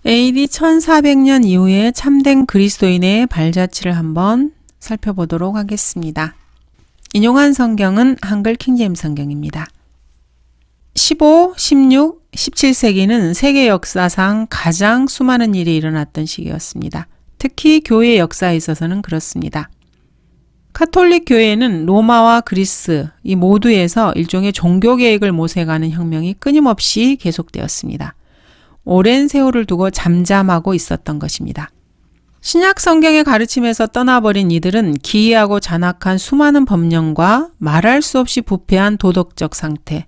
AD 1400년 이후에 참된 그리스도인의 발자취를 한번 살펴보도록 하겠습니다. 인용한 성경은 한글 킹제임스 성경입니다. 15, 16, 17세기는 세계 역사상 가장 수많은 일이 일어났던 시기였습니다. 특히 교회 역사에 있어서는 그렇습니다. 카톨릭 교회는 로마와 그리스 이 모두에서 일종의 종교개혁을 모색하는 혁명이 끊임없이 계속되었습니다. 오랜 세월을 두고 잠잠하고 있었던 것입니다. 신약 성경의 가르침에서 떠나버린 이들은 기이하고 잔악한 수많은 법령과 말할 수 없이 부패한 도덕적 상태,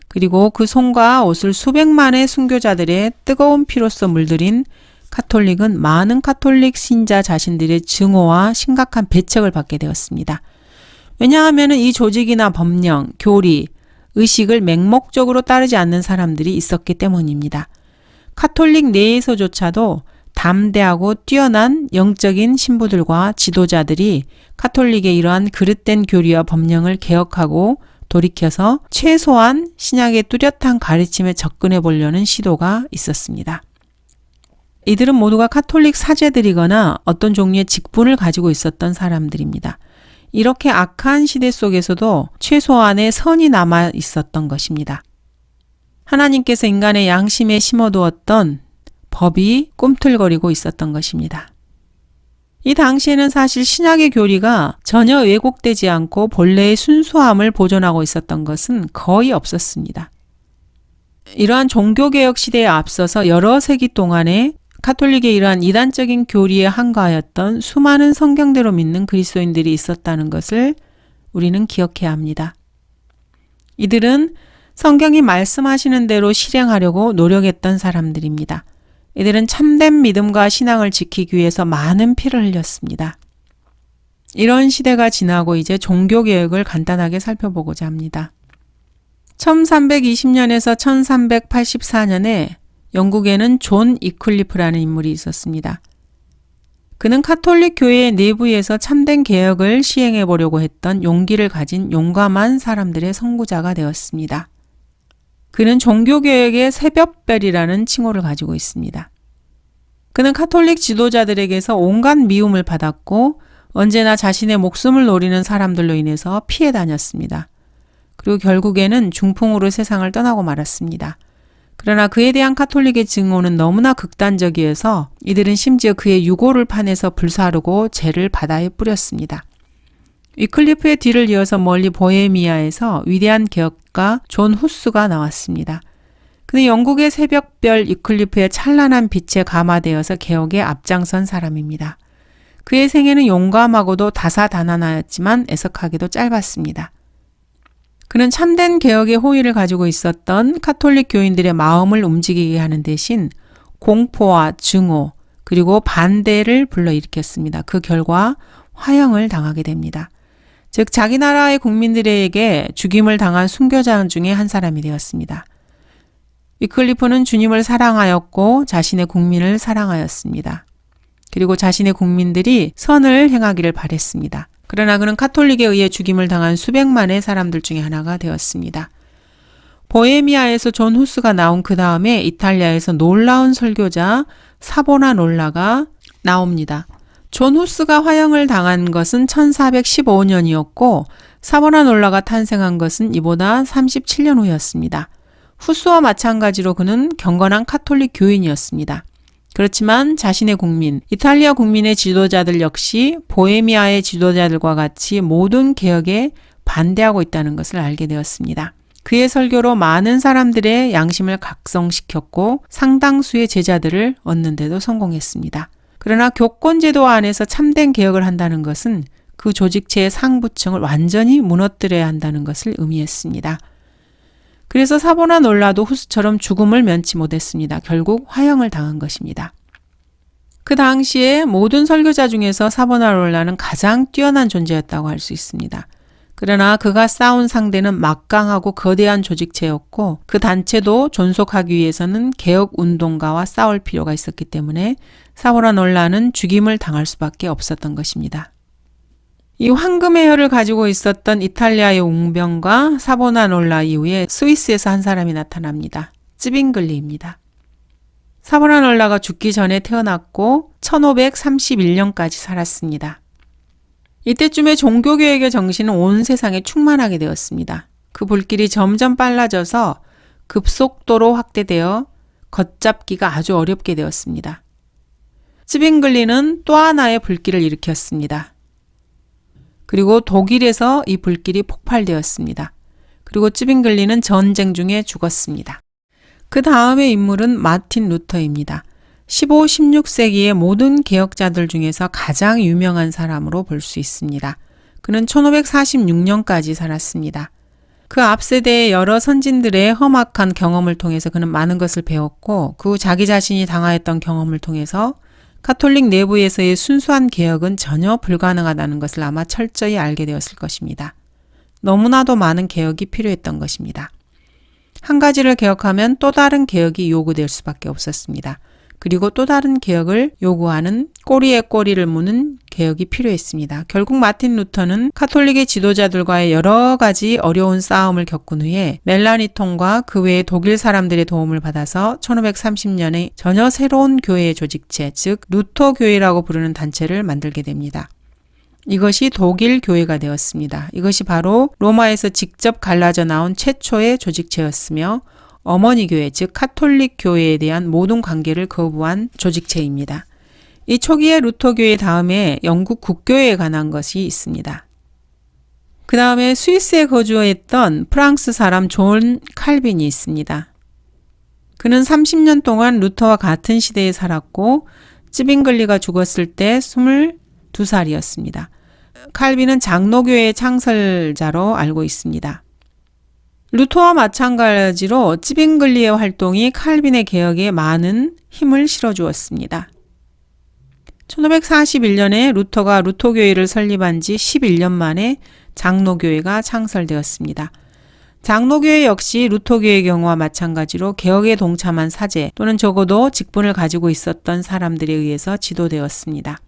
그리고 그 손과 옷을 수백만의 순교자들의 뜨거운 피로써 물들인 카톨릭은 많은 카톨릭 신자 자신들의 증오와 심각한 배척을 받게 되었습니다. 왜냐하면 이 조직이나 법령, 교리, 의식을 맹목적으로 따르지 않는 사람들이 있었기 때문입니다. 카톨릭 내에서조차도 담대하고 뛰어난 영적인 신부들과 지도자들이 카톨릭의 이러한 그릇된 교리와 법령을 개혁하고 돌이켜서 최소한 신약의 뚜렷한 가르침에 접근해 보려는 시도가 있었습니다. 이들은 모두가 카톨릭 사제들이거나 어떤 종류의 직분을 가지고 있었던 사람들입니다. 이렇게 악한 시대 속에서도 최소한의 선이 남아 있었던 것입니다. 하나님께서 인간의 양심에 심어두었던 법이 꿈틀거리고 있었던 것입니다. 이 당시에는 사실 신약의 교리가 전혀 왜곡되지 않고 본래의 순수함을 보존하고 있었던 것은 거의 없었습니다. 이러한 종교개혁 시대에 앞서서 여러 세기 동안에 카톨릭의 이러한 이단적인 교리에 한가하였던 수많은 성경대로 믿는 그리스도인들이 있었다는 것을 우리는 기억해야 합니다. 이들은 성경이 말씀하시는 대로 실행하려고 노력했던 사람들입니다. 이들은 참된 믿음과 신앙을 지키기 위해서 많은 피를 흘렸습니다. 이런 시대가 지나고 이제 종교개혁을 간단하게 살펴보고자 합니다. 1320년에서 1384년에 영국에는 존 이클리프라는 인물이 있었습니다. 그는 카톨릭 교회의 내부에서 참된 개혁을 시행해 보려고 했던 용기를 가진 용감한 사람들의 선구자가 되었습니다. 그는 종교개혁의 새벽별이라는 칭호를 가지고 있습니다. 그는 카톨릭 지도자들에게서 온갖 미움을 받았고 언제나 자신의 목숨을 노리는 사람들로 인해서 피해 다녔습니다. 그리고 결국에는 중풍으로 세상을 떠나고 말았습니다. 그러나 그에 대한 카톨릭의 증오는 너무나 극단적이어서 이들은 심지어 그의 유골을 파내서 불사르고 죄를 바다에 뿌렸습니다. 위클리프의 뒤를 이어서 멀리 보헤미아에서 위대한 개혁가 존 후스가 나왔습니다. 그는 영국의 새벽별 위클리프의 찬란한 빛에 감화되어서 개혁에 앞장선 사람입니다. 그의 생애는 용감하고도 다사다난하였지만 애석하게도 짧았습니다. 그는 참된 개혁의 호의를 가지고 있었던 카톨릭 교인들의 마음을 움직이게 하는 대신 공포와 증오 그리고 반대를 불러일으켰습니다. 그 결과 화형을 당하게 됩니다. 즉 자기 나라의 국민들에게 죽임을 당한 순교자 중에 한 사람이 되었습니다. 위클리프는 주님을 사랑하였고 자신의 국민을 사랑하였습니다. 그리고 자신의 국민들이 선을 행하기를 바랬습니다. 그러나 그는 카톨릭에 의해 죽임을 당한 수백만의 사람들 중에 하나가 되었습니다. 보헤미아에서 존 후스가 나온 그 다음에 이탈리아에서 놀라운 설교자 사보나놀라가 나옵니다. 존 후스가 화형을 당한 것은 1415년이었고 사보나놀라가 탄생한 것은 이보다 37년 후였습니다. 후스와 마찬가지로 그는 경건한 카톨릭 교인이었습니다. 그렇지만 자신의 국민, 이탈리아 국민의 지도자들 역시 보헤미아의 지도자들과 같이 모든 개혁에 반대하고 있다는 것을 알게 되었습니다. 그의 설교로 많은 사람들의 양심을 각성시켰고 상당수의 제자들을 얻는 데도 성공했습니다. 그러나 교권제도 안에서 참된 개혁을 한다는 것은 그 조직체의 상부층을 완전히 무너뜨려야 한다는 것을 의미했습니다. 그래서 사보나놀라도 후스처럼 죽음을 면치 못했습니다. 결국 화형을 당한 것입니다. 그 당시에 모든 설교자 중에서 사보나놀라는 가장 뛰어난 존재였다고 할 수 있습니다. 그러나 그가 싸운 상대는 막강하고 거대한 조직체였고 그 단체도 존속하기 위해서는 개혁운동가와 싸울 필요가 있었기 때문에 사보나놀라는 죽임을 당할 수밖에 없었던 것입니다. 이 황금의 혀를 가지고 있었던 이탈리아의 웅병과 사보나놀라 이후에 스위스에서 한 사람이 나타납니다. 쯔빙글리입니다. 사보나놀라가 죽기 전에 태어났고 1531년까지 살았습니다. 이때쯤에 종교개혁의 정신은 온 세상에 충만하게 되었습니다. 그 불길이 점점 빨라져서 급속도로 확대되어 걷잡기가 아주 어렵게 되었습니다. 찌빙글리는 또 하나의 불길을 일으켰습니다. 그리고 독일에서 이 불길이 폭발되었습니다. 그리고 찌빙글리는 전쟁 중에 죽었습니다. 그 다음의 인물은 마틴 루터입니다. 15, 16세기의 모든 개혁자들 중에서 가장 유명한 사람으로 볼 수 있습니다. 그는 1546년까지 살았습니다. 그 앞 세대의 여러 선진들의 험악한 경험을 통해서 그는 많은 것을 배웠고 그 후 자기 자신이 당하였던 경험을 통해서 가톨릭 내부에서의 순수한 개혁은 전혀 불가능하다는 것을 아마 철저히 알게 되었을 것입니다. 너무나도 많은 개혁이 필요했던 것입니다. 한 가지를 개혁하면 또 다른 개혁이 요구될 수밖에 없었습니다. 그리고 또 다른 개혁을 요구하는 꼬리에 꼬리를 무는 개혁이 필요했습니다. 결국 마틴 루터는 카톨릭의 지도자들과의 여러 가지 어려운 싸움을 겪은 후에 멜라니통과 그 외의 독일 사람들의 도움을 받아서 1530년에 전혀 새로운 교회의 조직체, 즉 루터 교회라고 부르는 단체를 만들게 됩니다. 이것이 독일 교회가 되었습니다. 이것이 바로 로마에서 직접 갈라져 나온 최초의 조직체였으며 어머니 교회, 즉 카톨릭 교회에 대한 모든 관계를 거부한 조직체입니다. 이 초기의 루터 교회 다음에 영국 국교회에 관한 것이 있습니다. 그 다음에 스위스에 거주했던 프랑스 사람 존 칼빈이 있습니다. 그는 30년 동안 루터와 같은 시대에 살았고 찌빙글리가 죽었을 때 22살이었습니다. 칼빈은 장로교회의 창설자로 알고 있습니다. 루터와 마찬가지로 찌빙글리의 활동이 칼빈의 개혁에 많은 힘을 실어주었습니다. 1541년에 루터가 루터교회를 설립한 지 11년 만에 장로교회가 창설되었습니다. 장로교회 역시 루터교회의 경우와 마찬가지로 개혁에 동참한 사제 또는 적어도 직분을 가지고 있었던 사람들에 의해서 지도되었습니다.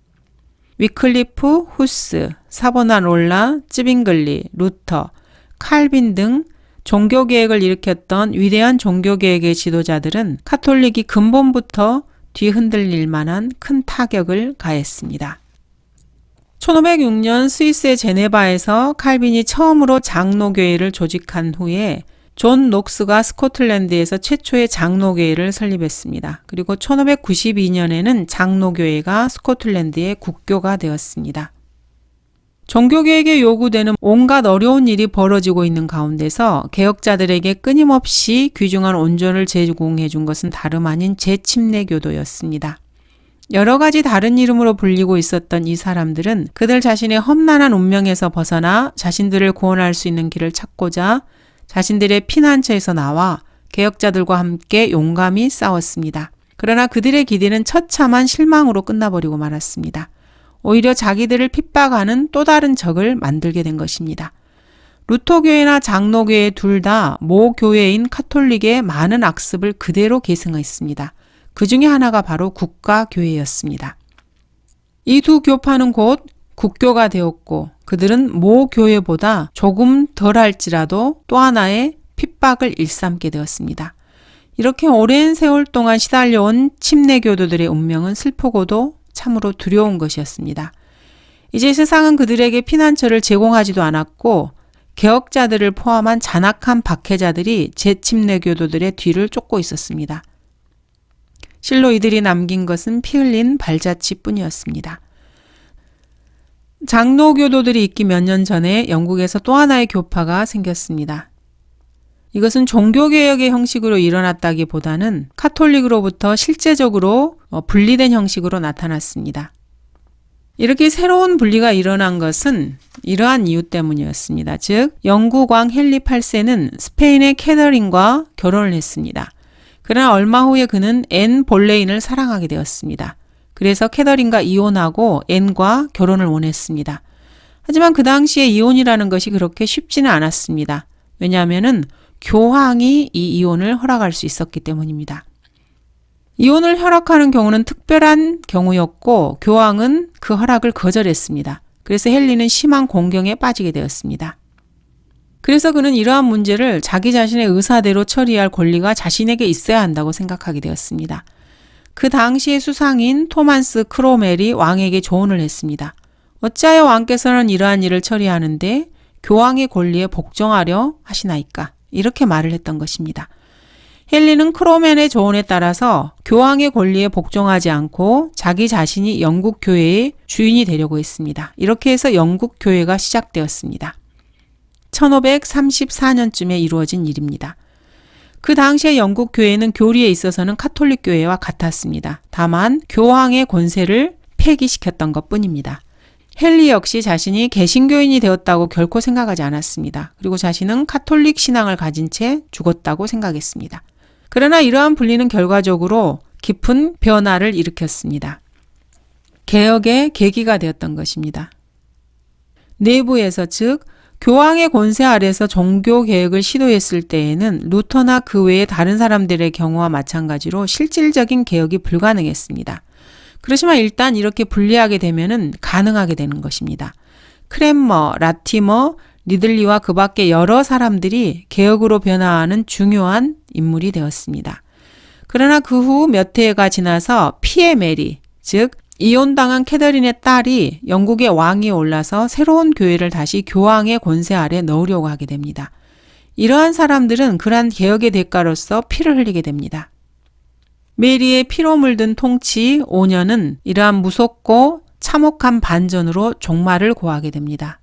위클리프, 후스, 사보나롤라, 찌빙글리, 루터, 칼빈 등 종교개혁을 일으켰던 위대한 종교개혁의 지도자들은 카톨릭이 근본부터 뒤흔들릴 만한 큰 타격을 가했습니다. 1506년 스위스의 제네바에서 칼빈이 처음으로 장로교회를 조직한 후에 존 녹스가 스코틀랜드에서 최초의 장로교회를 설립했습니다. 그리고 1592년에는 장로교회가 스코틀랜드의 국교가 되었습니다. 종교개혁에 요구되는 온갖 어려운 일이 벌어지고 있는 가운데서 개혁자들에게 끊임없이 귀중한 온전을 제공해 준 것은 다름 아닌 재침례교도였습니다. 여러 가지 다른 이름으로 불리고 있었던 이 사람들은 그들 자신의 험난한 운명에서 벗어나 자신들을 구원할 수 있는 길을 찾고자 자신들의 피난처에서 나와 개혁자들과 함께 용감히 싸웠습니다. 그러나 그들의 기대는 처참한 실망으로 끝나버리고 말았습니다. 오히려 자기들을 핍박하는 또 다른 적을 만들게 된 것입니다. 루터교회나 장로교회 둘 다 모 교회인 카톨릭의 많은 악습을 그대로 계승했습니다. 그 중에 하나가 바로 국가교회였습니다. 이 두 교파는 곧 국교가 되었고 그들은 모 교회보다 조금 덜 할지라도 또 하나의 핍박을 일삼게 되었습니다. 이렇게 오랜 세월 동안 시달려온 침례교도들의 운명은 슬프고도 참으로 두려운 것이었습니다. 이제 세상은 그들에게 피난처를 제공하지도 않았고 개혁자들을 포함한 잔악한 박해자들이 재침례교도들의 뒤를 쫓고 있었습니다. 실로 이들이 남긴 것은 피 흘린 발자취뿐이었습니다. 장로교도들이 있기 몇 년 전에 영국에서 또 하나의 교파가 생겼습니다. 이것은 종교개혁의 형식으로 일어났다기보다는 카톨릭으로부터 실제적으로 분리된 형식으로 나타났습니다. 이렇게 새로운 분리가 일어난 것은 이러한 이유 때문이었습니다. 즉, 영국 왕 헨리 8세는 스페인의 캐더린과 결혼을 했습니다. 그러나 얼마 후에 그는 앤 볼레인을 사랑하게 되었습니다. 그래서 캐더린과 이혼하고 앤과 결혼을 원했습니다. 하지만 그 당시에 이혼이라는 것이 그렇게 쉽지는 않았습니다. 왜냐하면은 교황이 이 이혼을 허락할 수 있었기 때문입니다. 이혼을 허락하는 경우는 특별한 경우였고 교황은 그 허락을 거절했습니다. 그래서 헨리는 심한 공경에 빠지게 되었습니다. 그래서 그는 이러한 문제를 자기 자신의 의사대로 처리할 권리가 자신에게 있어야 한다고 생각하게 되었습니다. 그 당시의 수상인 토마스 크로멜이 왕에게 조언을 했습니다. 어찌하여 왕께서는 이러한 일을 처리하는데 교황의 권리에 복종하려 하시나이까? 이렇게 말을 했던 것입니다. 헨리는 크로멜의 조언에 따라서 교황의 권리에 복종하지 않고 자기 자신이 영국 교회의 주인이 되려고 했습니다. 이렇게 해서 영국 교회가 시작되었습니다. 1534년쯤에 이루어진 일입니다. 그 당시에 영국 교회는 교리에 있어서는 카톨릭 교회와 같았습니다. 다만 교황의 권세를 폐기시켰던 것뿐입니다. 헨리 역시 자신이 개신교인이 되었다고 결코 생각하지 않았습니다. 그리고 자신은 카톨릭 신앙을 가진 채 죽었다고 생각했습니다. 그러나 이러한 분리는 결과적으로 깊은 변화를 일으켰습니다. 개혁의 계기가 되었던 것입니다. 내부에서 즉 교황의 권세 아래서 종교 개혁을 시도했을 때에는 루터나 그 외의 다른 사람들의 경우와 마찬가지로 실질적인 개혁이 불가능했습니다. 그렇지만 일단 이렇게 분리하게 되면은 가능하게 되는 것입니다. 크랜머, 라티머, 리들리와 그 밖에 여러 사람들이 개혁으로 변화하는 중요한 인물이 되었습니다. 그러나 그 후 몇 해가 지나서 피에 메리, 즉 이혼당한 캐더린의 딸이 영국의 왕위에 올라서 새로운 교회를 다시 교황의 권세 아래 넣으려고 하게 됩니다. 이러한 사람들은 그러한 개혁의 대가로서 피를 흘리게 됩니다. 메리의 피로 물든 통치 5년은 이러한 무섭고 참혹한 반전으로 종말을 고하게 됩니다.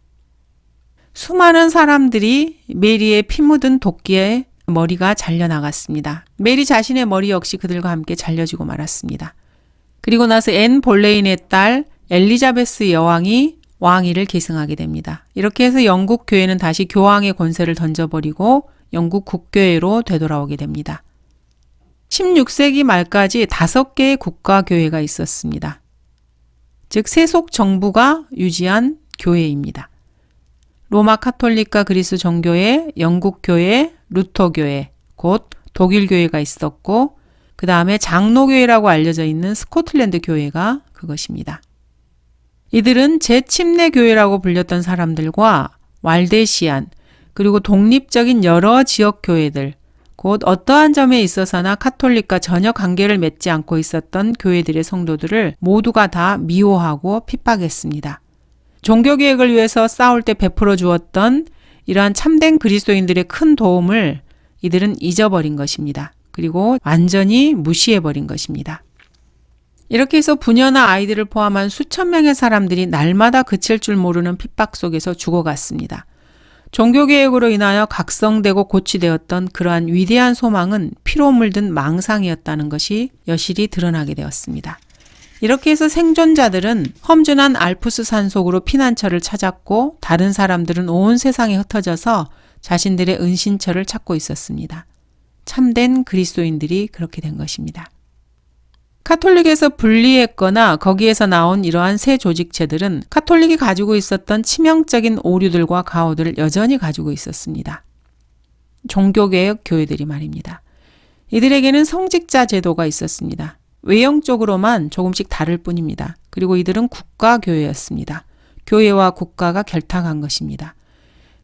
수많은 사람들이 메리의 피 묻은 도끼에 머리가 잘려나갔습니다. 메리 자신의 머리 역시 그들과 함께 잘려지고 말았습니다. 그리고 나서 앤 볼레인의 딸 엘리자베스 여왕이 왕위를 계승하게 됩니다. 이렇게 해서 영국 교회는 다시 교황의 권세를 던져버리고 영국 국교회로 되돌아오게 됩니다. 16세기 말까지 5개의 국가교회가 있었습니다. 즉 세속 정부가 유지한 교회입니다. 로마 카톨릭과 그리스 정교회, 영국 교회, 루터 교회, 곧 독일 교회가 있었고 그 다음에 장로교회라고 알려져 있는 스코틀랜드 교회가 그것입니다. 이들은 재침례 교회라고 불렸던 사람들과 왈데시안 그리고 독립적인 여러 지역 교회들 곧 어떠한 점에 있어서나 카톨릭과 전혀 관계를 맺지 않고 있었던 교회들의 성도들을 모두가 다 미워하고 핍박했습니다. 종교개혁을 위해서 싸울 때 베풀어 주었던 이러한 참된 그리스도인들의 큰 도움을 이들은 잊어버린 것입니다. 그리고 완전히 무시해버린 것입니다. 이렇게 해서 부녀나 아이들을 포함한 수천 명의 사람들이 날마다 그칠 줄 모르는 핍박 속에서 죽어갔습니다. 종교개혁으로 인하여 각성되고 고취되었던 그러한 위대한 소망은 피로 물든 망상이었다는 것이 여실히 드러나게 되었습니다. 이렇게 해서 생존자들은 험준한 알프스 산속으로 피난처를 찾았고 다른 사람들은 온 세상에 흩어져서 자신들의 은신처를 찾고 있었습니다. 참된 그리스도인들이 그렇게 된 것입니다. 카톨릭에서 분리했거나 거기에서 나온 이러한 새 조직체들은 카톨릭이 가지고 있었던 치명적인 오류들과 가오들을 여전히 가지고 있었습니다. 종교개혁 교회들이 말입니다. 이들에게는 성직자 제도가 있었습니다. 외형적으로만 조금씩 다를 뿐입니다. 그리고 이들은 국가교회였습니다. 교회와 국가가 결탁한 것입니다.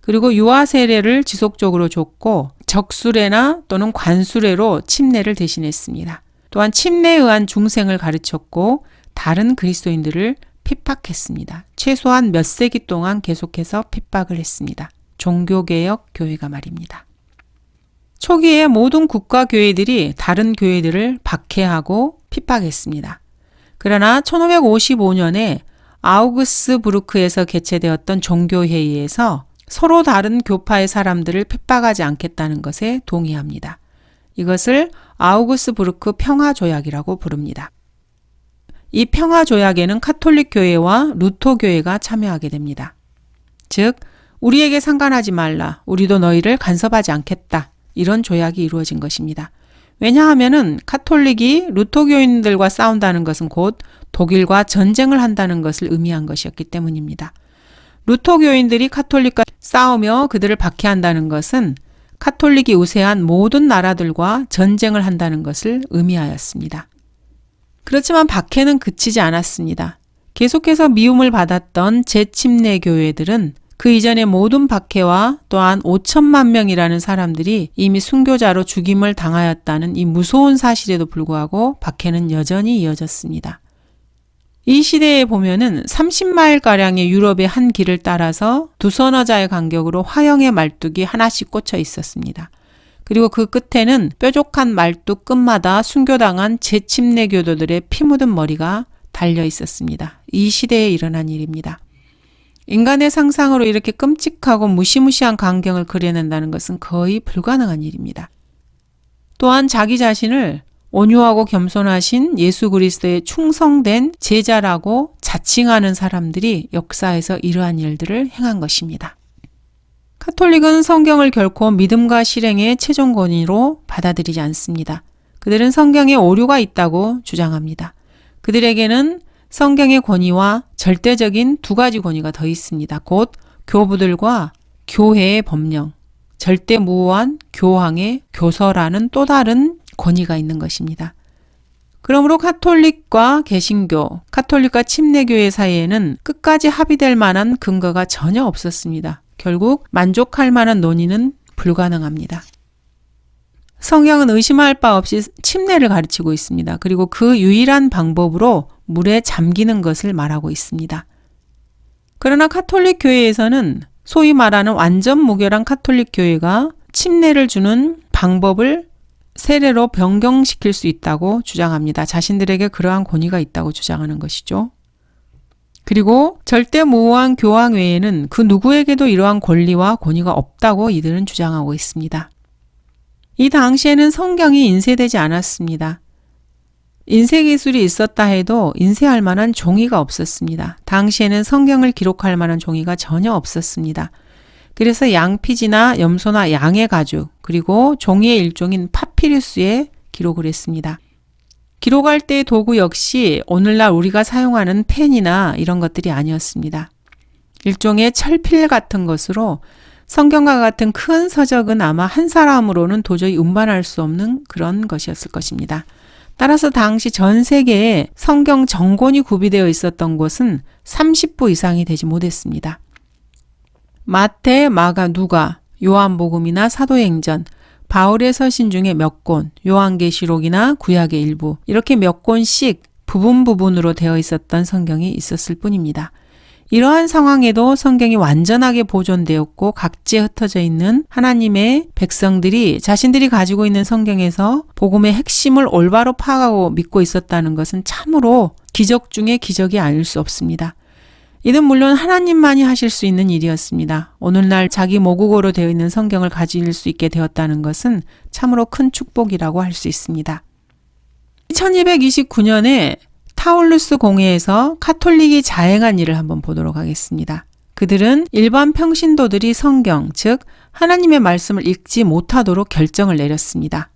그리고 유아 세례를 지속적으로 줬고 적수례나 또는 관수례로 침례를 대신했습니다. 또한 침례에 의한 중생을 가르쳤고 다른 그리스도인들을 핍박했습니다. 최소한 몇 세기 동안 계속해서 핍박을 했습니다. 종교개혁 교회가 말입니다. 초기에 모든 국가교회들이 다른 교회들을 박해하고 핍박했습니다. 그러나 1555년에 아우그스부르크에서 개최되었던 종교회의에서 서로 다른 교파의 사람들을 핍박하지 않겠다는 것에 동의합니다. 이것을 아우구스부르크 평화조약이라고 부릅니다. 이 평화조약에는 카톨릭 교회와 루터 교회가 참여하게 됩니다. 즉, 우리에게 상관하지 말라. 우리도 너희를 간섭하지 않겠다. 이런 조약이 이루어진 것입니다. 왜냐하면은 카톨릭이 루터 교인들과 싸운다는 것은 곧 독일과 전쟁을 한다는 것을 의미한 것이었기 때문입니다. 루터 교인들이 카톨릭과 싸우며 그들을 박해한다는 것은 카톨릭이 우세한 모든 나라들과 전쟁을 한다는 것을 의미하였습니다. 그렇지만 박해는 그치지 않았습니다. 계속해서 미움을 받았던 재침례 교회들은 그 이전의 모든 박해와 또한 5천만 명이라는 사람들이 이미 순교자로 죽임을 당하였다는 이 무서운 사실에도 불구하고 박해는 여전히 이어졌습니다. 이 시대에 보면은 30마일가량의 유럽의 한 길을 따라서 두서너 자의 간격으로 화형의 말뚝이 하나씩 꽂혀 있었습니다. 그리고 그 끝에는 뾰족한 말뚝 끝마다 순교당한 재침례 교도들의 피 묻은 머리가 달려 있었습니다. 이 시대에 일어난 일입니다. 인간의 상상으로 이렇게 끔찍하고 무시무시한 광경을 그려낸다는 것은 거의 불가능한 일입니다. 또한 자기 자신을 온유하고 겸손하신 예수 그리스도의 충성된 제자라고 자칭하는 사람들이 역사에서 이러한 일들을 행한 것입니다. 카톨릭은 성경을 결코 믿음과 실행의 최종 권위로 받아들이지 않습니다. 그들은 성경에 오류가 있다고 주장합니다. 그들에게는 성경의 권위와 절대적인 두 가지 권위가 더 있습니다. 곧 교부들과 교회의 법령, 절대무오한 교황의 교서라는 또 다른 권위가 있는 것입니다. 그러므로 카톨릭과 개신교, 카톨릭과 침례교회 사이에는 끝까지 합의될 만한 근거가 전혀 없었습니다. 결국 만족할 만한 논의는 불가능합니다. 성경은 의심할 바 없이 침례를 가르치고 있습니다. 그리고 그 유일한 방법으로 물에 잠기는 것을 말하고 있습니다. 그러나 카톨릭 교회에서는 소위 말하는 완전 무결한 카톨릭 교회가 침례를 주는 방법을 세례로 변경시킬 수 있다고 주장합니다. 자신들에게 그러한 권위가 있다고 주장하는 것이죠. 그리고 절대무오한 교황 외에는 그 누구에게도 이러한 권리와 권위가 없다고 이들은 주장하고 있습니다. 이 당시에는 성경이 인쇄되지 않았습니다. 인쇄 기술이 있었다 해도 인쇄할 만한 종이가 없었습니다. 당시에는 성경을 기록할 만한 종이가 전혀 없었습니다. 그래서 양피지나 염소나 양의 가죽, 그리고 종이의 일종인 파피루스에 기록을 했습니다. 기록할 때의 도구 역시 오늘날 우리가 사용하는 펜이나 이런 것들이 아니었습니다. 일종의 철필 같은 것으로 성경과 같은 큰 서적은 아마 한 사람으로는 도저히 운반할 수 없는 그런 것이었을 것입니다. 따라서 당시 전 세계에 성경 정권이 구비되어 있었던 곳은 30부 이상이 되지 못했습니다. 마태, 마가, 누가, 요한복음이나 사도행전, 바울의 서신 중에 몇 권, 요한계시록이나 구약의 일부, 이렇게 몇 권씩 부분으로 되어 있었던 성경이 있었을 뿐입니다. 이러한 상황에도 성경이 완전하게 보존되었고 각지에 흩어져 있는 하나님의 백성들이 자신들이 가지고 있는 성경에서 복음의 핵심을 올바로 파악하고 믿고 있었다는 것은 참으로 기적 중에 기적이 아닐 수 없습니다. 이는 물론 하나님만이 하실 수 있는 일이었습니다. 오늘날 자기 모국어로 되어 있는 성경을 가질 수 있게 되었다는 것은 참으로 큰 축복이라고 할 수 있습니다. 1229년에 타울루스 공회에서 카톨릭이 자행한 일을 한번 보도록 하겠습니다. 그들은 일반 평신도들이 성경, 즉 하나님의 말씀을 읽지 못하도록 결정을 내렸습니다.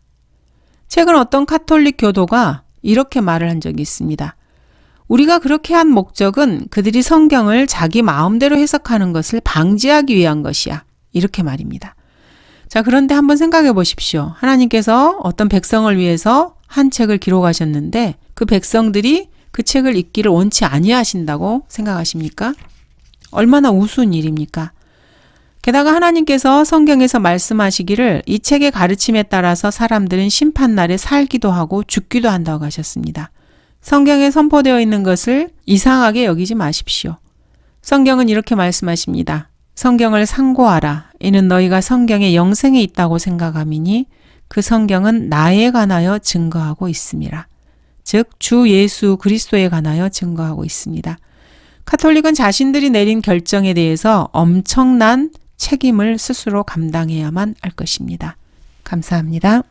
최근 어떤 카톨릭 교도가 이렇게 말을 한 적이 있습니다. 우리가 그렇게 한 목적은 그들이 성경을 자기 마음대로 해석하는 것을 방지하기 위한 것이야. 이렇게 말입니다. 자, 그런데 한번 생각해 보십시오. 하나님께서 어떤 백성을 위해서 한 책을 기록하셨는데 그 백성들이 그 책을 읽기를 원치 아니하신다고 생각하십니까? 얼마나 우스운 일입니까? 게다가 하나님께서 성경에서 말씀하시기를 이 책의 가르침에 따라서 사람들은 심판날에 살기도 하고 죽기도 한다고 하셨습니다. 성경에 선포되어 있는 것을 이상하게 여기지 마십시오. 성경은 이렇게 말씀하십니다. 성경을 상고하라. 이는 너희가 성경에 영생이 있다고 생각함이니 그 성경은 나에 관하여 증거하고 있음이라. 즉 주 예수 그리스도에 관하여 증거하고 있습니다. 카톨릭은 자신들이 내린 결정에 대해서 엄청난 책임을 스스로 감당해야만 할 것입니다. 감사합니다.